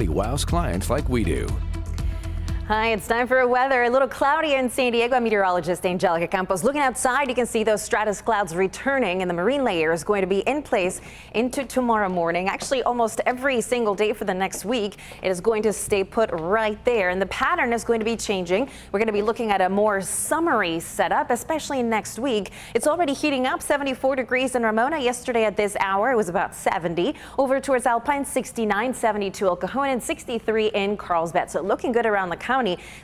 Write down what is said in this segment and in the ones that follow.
Wows clients like we do. Hi, it's time for weather. A little cloudy in San Diego. I'm meteorologist Angelica Campos. Looking outside, you can see those stratus clouds returning, and the marine layer is going to be in place into tomorrow morning. Actually, almost every single day for the next week, it is going to stay put right there, and the pattern is going to be changing. We're going to be looking at a more summery setup, especially next week. It's already heating up. 74 degrees in Ramona. Yesterday at this hour, it was about 70. Over towards Alpine, 69, 72 El Cajon, and 63 in Carlsbad. So looking good around the county.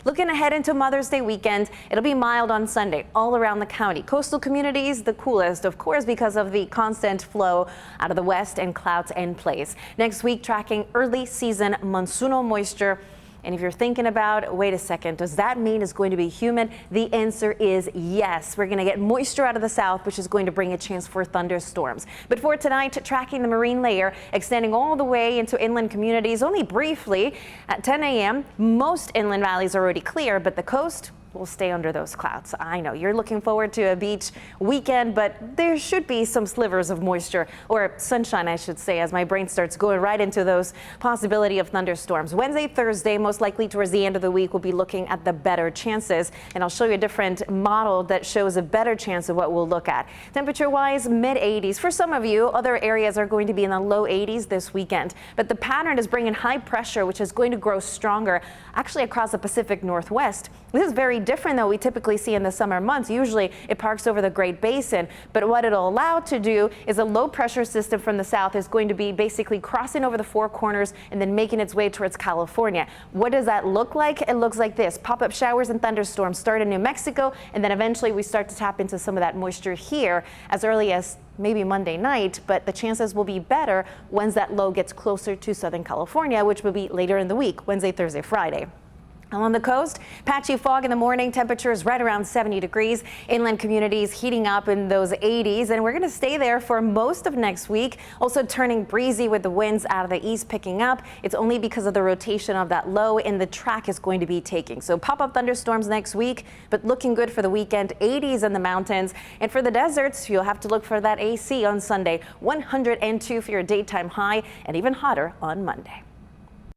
Looking ahead into Mother's Day weekend, it'll be mild on Sunday all around the county. Coastal communities, the coolest, of course, because of the constant flow out of the west and clouds in place. Next week, tracking early season monsoonal moisture. And if you're thinking about, wait a second, does that mean it's going to be humid? The answer is yes. We're going to get moisture out of the south, which is going to bring a chance for thunderstorms. But for tonight, tracking the marine layer, extending all the way into inland communities only briefly at 10 a.m. Most inland valleys are already clear, but the coast will stay under those clouds. I know you're looking forward to a beach weekend, but there should be some slivers of moisture, or sunshine, I should say, as my brain starts going right into those possibility of thunderstorms. Wednesday, Thursday, most likely towards the end of the week, we'll be looking at the better chances, and I'll show you a different model that shows a better chance of what we'll look at. Temperature-wise, mid-80s. For some of you, other areas are going to be in the low 80s this weekend, but the pattern is bringing high pressure, which is going to grow stronger, actually across the Pacific Northwest. This is very different than we typically see in the summer months. Usually it parks over the Great Basin, but what it'll allow to do is a low pressure system from the south is going to be basically crossing over the Four Corners and then making its way towards California. What does that look like? It looks like this. Pop-up showers and thunderstorms start in New Mexico, and then eventually we start to tap into some of that moisture here as early as maybe Monday night, but the chances will be better once that low gets closer to Southern California, which will be later in the week, Wednesday, Thursday, Friday. On the coast, patchy fog in the morning, temperatures right around 70 degrees. Inland communities heating up in those 80s, and we're going to stay there for most of next week. Also turning breezy with the winds out of the east picking up. It's only because of the rotation of that low and the track is going to be taking. So pop-up thunderstorms next week, but looking good for the weekend. 80s in the mountains, and for the deserts, you'll have to look for that AC on Sunday. 102 for your daytime high, and even hotter on Monday.